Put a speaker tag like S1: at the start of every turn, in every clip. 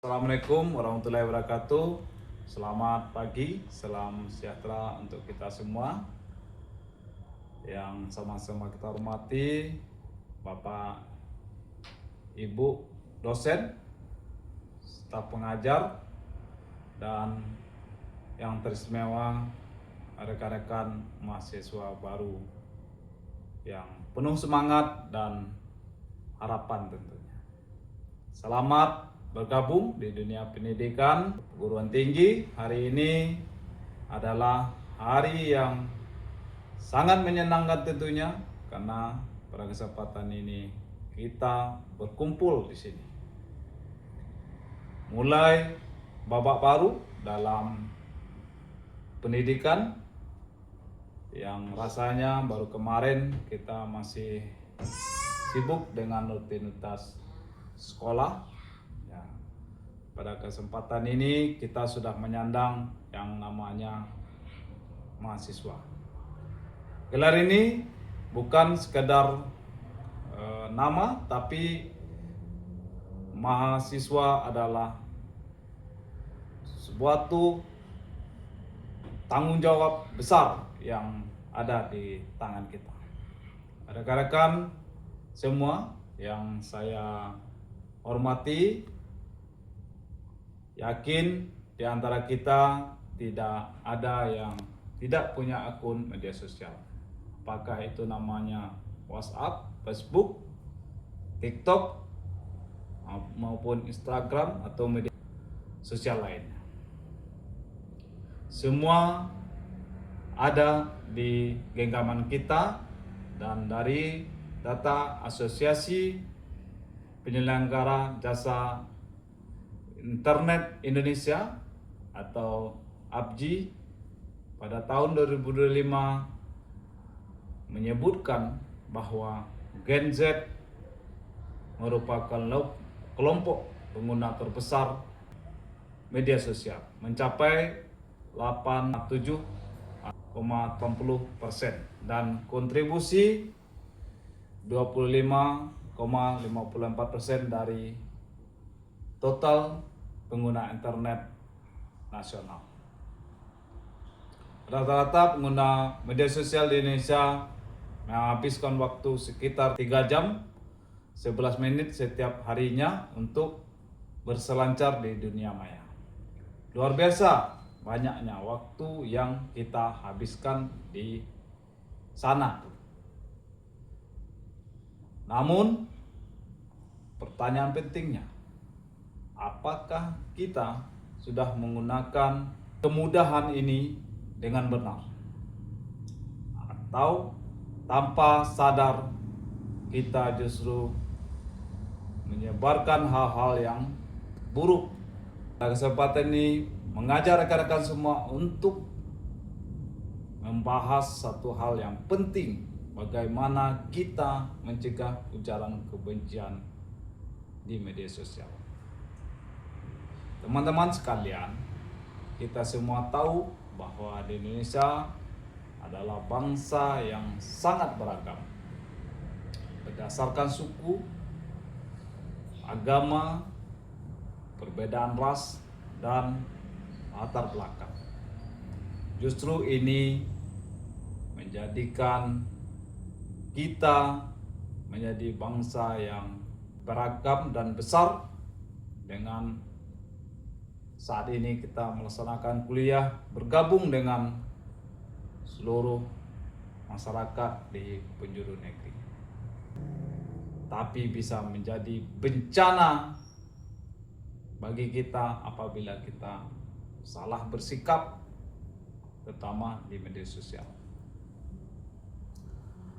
S1: Assalamualaikum warahmatullahi wabarakatuh. Selamat pagi, salam sejahtera untuk kita semua. Yang sama-sama kita hormati Bapak, Ibu dosen, staf pengajar, dan yang teristimewa rekan-rekan mahasiswa baru yang penuh semangat dan harapan tentunya. Selamat bergabung di dunia pendidikan perguruan tinggi. Hari ini adalah hari yang sangat menyenangkan tentunya, karena pada kesempatan ini kita berkumpul di sini. Mulai babak baru dalam pendidikan yang rasanya baru kemarin kita masih sibuk dengan rutinitas sekolah. Pada kesempatan ini kita sudah menyandang yang namanya mahasiswa. Gelar ini bukan sekedar nama, tapi mahasiswa adalah suatu tanggung jawab besar yang ada di tangan kita. Rekan-rekan semua yang saya hormati, yakin di antara kita tidak ada yang tidak punya akun media sosial. Apakah itu namanya WhatsApp, Facebook, TikTok, maupun Instagram atau media sosial lainnya. Semua ada di genggaman kita, dan dari data Asosiasi Penyelenggara Jasa Internet Indonesia atau APJI pada tahun 2025 menyebutkan bahwa Gen Z merupakan kelompok pengguna terbesar media sosial, mencapai 87,80% dan kontribusi 25,54% dari total pengguna internet nasional. Rata-rata pengguna media sosial di Indonesia menghabiskan waktu sekitar 3 jam 11 menit setiap harinya untuk berselancar di dunia maya. Luar biasa banyaknya waktu yang kita habiskan di sana. Namun, pertanyaan pentingnya, apakah kita sudah menggunakan kemudahan ini dengan benar? Atau tanpa sadar kita justru menyebarkan hal-hal yang buruk? Pada kesempatan ini mengajak rekan-rekan semua untuk membahas satu hal yang penting, bagaimana kita mencegah ujaran kebencian di media sosial. Teman-teman sekalian, kita semua tahu bahwa di Indonesia adalah bangsa yang sangat beragam, berdasarkan suku, agama, perbedaan ras, dan latar belakang. Justru ini menjadikan kita menjadi bangsa yang beragam dan besar. Dengan saat ini kita melaksanakan kuliah bergabung dengan seluruh masyarakat di penjuru negeri, tapi bisa menjadi bencana bagi kita apabila kita salah bersikap, terutama di media sosial.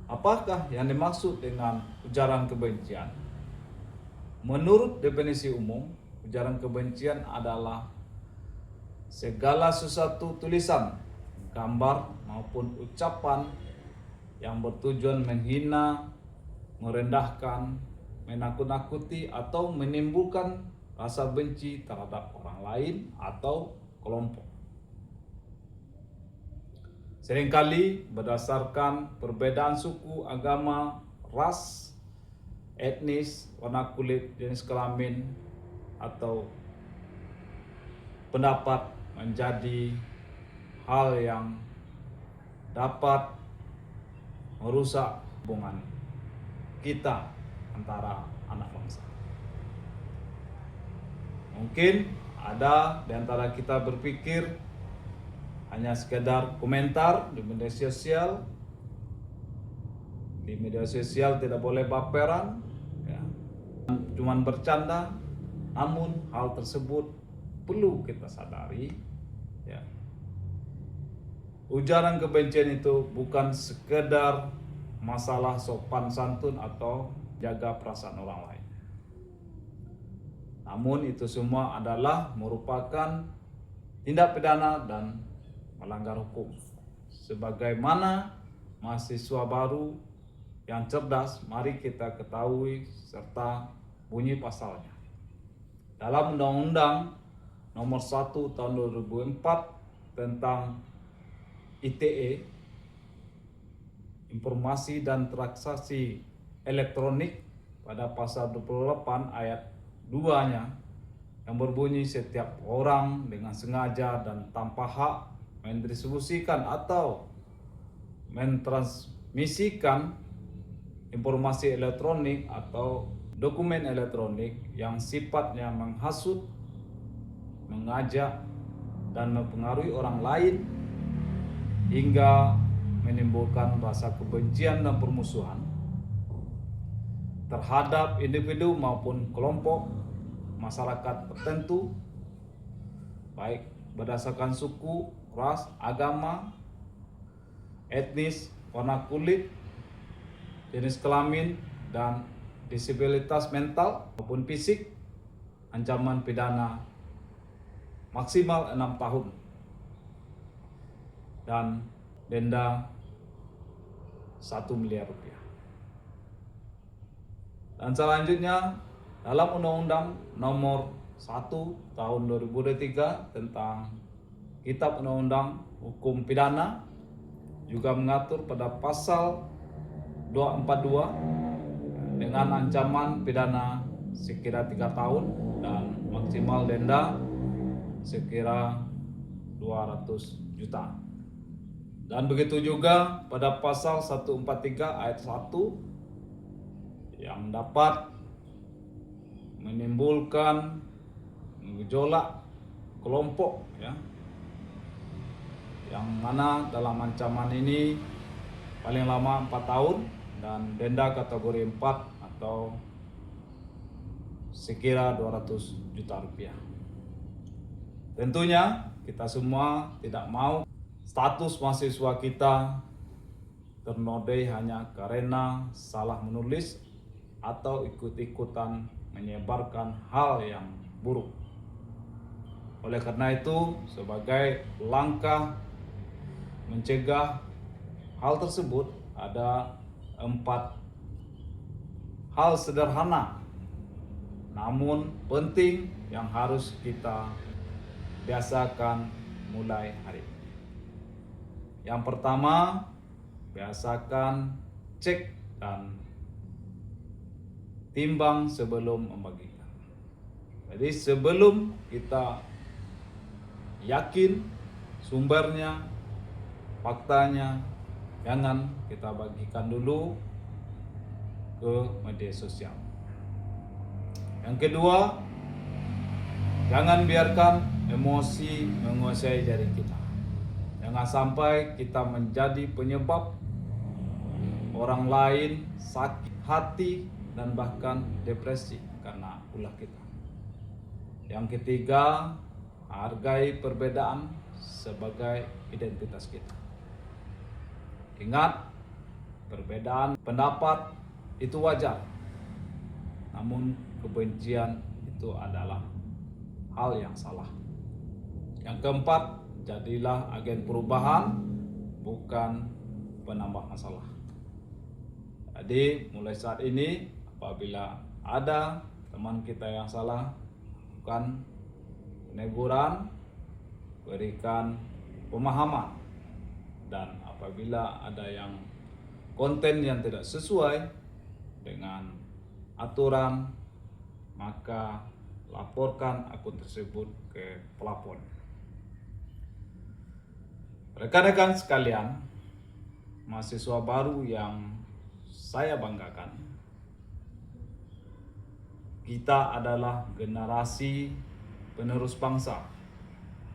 S1: Apakah yang dimaksud dengan ujaran kebencian? Menurut definisi umum, ujaran kebencian adalah segala sesuatu tulisan, gambar, maupun ucapan yang bertujuan menghina, merendahkan, menakut-nakuti, atau menimbulkan rasa benci terhadap orang lain atau kelompok. Seringkali berdasarkan perbedaan suku, agama, ras, etnis, warna kulit, jenis kelamin, atau pendapat menjadi hal yang dapat merusak hubungan kita antara anak bangsa. Mungkin ada di antara kita berpikir hanya sekedar komentar di media sosial. Di media sosial tidak boleh baperan, ya. Cuman bercanda. Namun hal tersebut perlu kita sadari, ya. Ujaran kebencian itu bukan sekedar masalah sopan santun atau jaga perasaan orang lain. Namun itu semua adalah merupakan tindak pidana dan melanggar hukum. Sebagaimana mahasiswa baru yang cerdas, mari kita ketahui serta bunyi pasalnya. Dalam Undang-Undang Nomor 1 Tahun 2004 tentang ITE, Informasi dan Transaksi Elektronik, pada pasal 28 ayat 2-nya yang berbunyi setiap orang dengan sengaja dan tanpa hak mendistribusikan atau mentransmisikan informasi elektronik atau dokumen elektronik yang sifatnya menghasut, mengajak, dan mempengaruhi orang lain hingga menimbulkan rasa kebencian dan permusuhan terhadap individu maupun kelompok masyarakat tertentu, baik berdasarkan suku, ras, agama, etnis, warna kulit, jenis kelamin, dan disabilitas mental maupun fisik, ancaman pidana maksimal 6 tahun dan denda 1 miliar rupiah. Dan selanjutnya dalam Undang-Undang Nomor 1 Tahun 2023 tentang Kitab Undang-Undang Hukum Pidana juga mengatur pada pasal 242 dengan ancaman pidana sekira 3 tahun dan maksimal denda sekira 200 juta. Dan begitu juga pada pasal 143 ayat 1 yang dapat menimbulkan gejolak kelompok, ya, yang mana dalam ancaman ini paling lama 4 tahun dan denda kategori 4 atau sekira 200 juta rupiah. Tentunya kita semua tidak mau status mahasiswa kita ternodai hanya karena salah menulis atau ikut-ikutan menyebarkan hal yang buruk. Oleh karena itu, sebagai langkah mencegah hal tersebut, ada 4 hal sederhana namun penting yang harus kita biasakan mulai hari ini. Yang pertama, biasakan cek dan timbang sebelum membagikan. Jadi sebelum kita yakin sumbernya, faktanya, jangan kita bagikan dulu ke media sosial. Yang kedua, jangan biarkan emosi menguasai diri kita. Jangan sampai kita menjadi penyebab orang lain sakit hati dan bahkan depresi karena ulah kita. Yang ketiga, hargai perbedaan sebagai identitas kita. Ingat, perbedaan pendapat itu wajar. Namun kebencian itu adalah hal yang salah. Yang keempat, jadilah agen perubahan, bukan penambah masalah. Jadi mulai saat ini, apabila ada teman kita yang salah, bukan peneguran, berikan pemahaman. Dan apabila ada yang konten yang tidak sesuai dengan aturan, maka laporkan akun tersebut ke pelapor. Rekan-rekan sekalian, mahasiswa baru yang saya banggakan, kita adalah generasi penerus bangsa.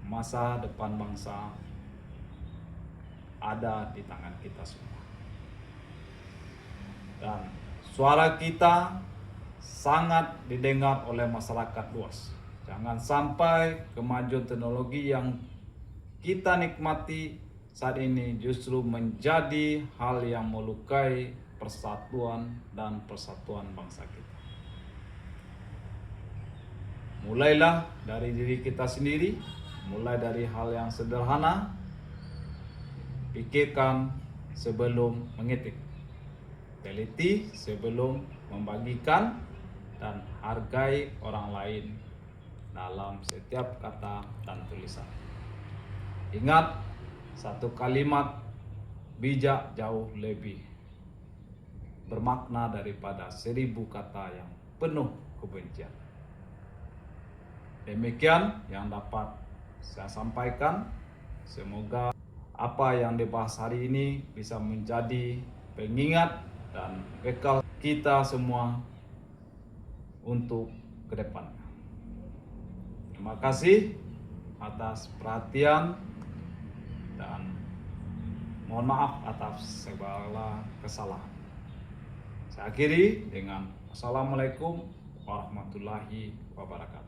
S1: Masa depan bangsa ada di tangan kita semua. Dan suara kita sangat didengar oleh masyarakat luas. Jangan sampai kemajuan teknologi yang kita nikmati saat ini justru menjadi hal yang melukai persatuan dan persatuan bangsa kita. Mulailah dari diri kita sendiri, mulai dari hal yang sederhana. Pikirkan sebelum mengetik, teliti sebelum membagikan, dan hargai orang lain dalam setiap kata dan tulisan. Ingat, satu kalimat bijak jauh lebih bermakna daripada 1000 kata yang penuh kebencian. Demikian yang dapat saya sampaikan. Semoga apa yang dibahas hari ini bisa menjadi pengingat dan bekal kita semua untuk ke depan. Terima kasih atas perhatian dan mohon maaf atas segala kesalahan. Saya akhiri dengan Assalamualaikum warahmatullahi wabarakatuh.